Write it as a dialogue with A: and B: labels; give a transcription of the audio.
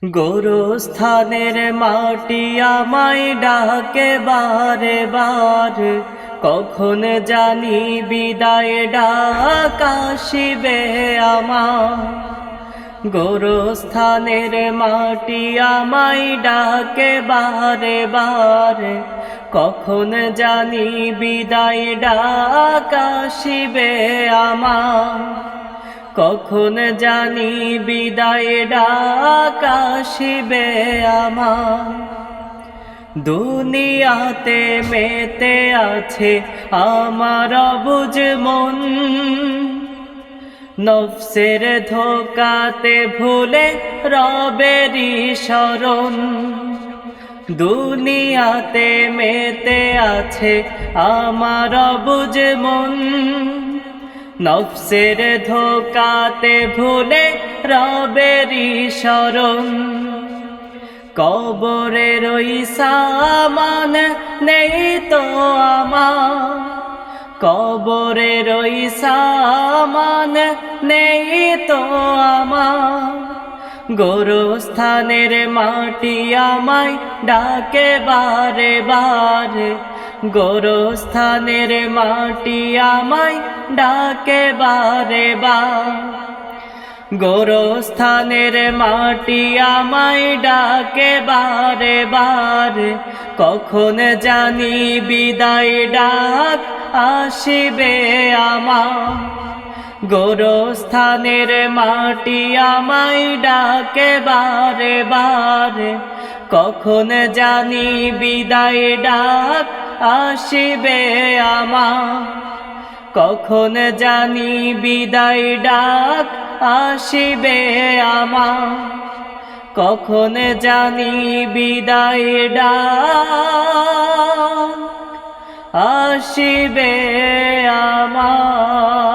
A: গোরস্থানের মাটি আমায় ডাকে বারে বারে, কখন জানি বিদায় ডাক আসিবে আমার। গোরস্থানের মাটি আমায় ডাকে বারে বারে, কখন জানি বিদায় ডাক আসিবে আমার। কখন জানি বিদায় ডাক আসিবে আমার। দুনিয়াতে মেতে আছে আমার অবুঝ মন, নফসের ধোকাতে ভুলে রবেরই শরণ। দুনিয়াতে মেতে আছে আমার অবুঝ মন, নফসের ধোকাতে ভুলে রবেরই শরণ। কবরের ওই সামান নেই তো আমার, কবরের ওই সামান নেই তো আমার। গোরস্থানের মাটি আমায় ডাকে বারে বারে, গোরস্থানের মাটি আমায় ডাকে বারে বারে। গোরস্থানের মাটি আমায় ডাকে বারে বারে, কখন জানি বিদায় ডাক আসিবে আমার। গোরস্থানের মাটি আমায় ডাকে বারে বারে, কখন জানি বিদায় ডাক আসিবে আমার। কখন জানি বিদায় ডাক আসিবে আমার। কখন জানি বিদায় ডাক আসিবে আমার।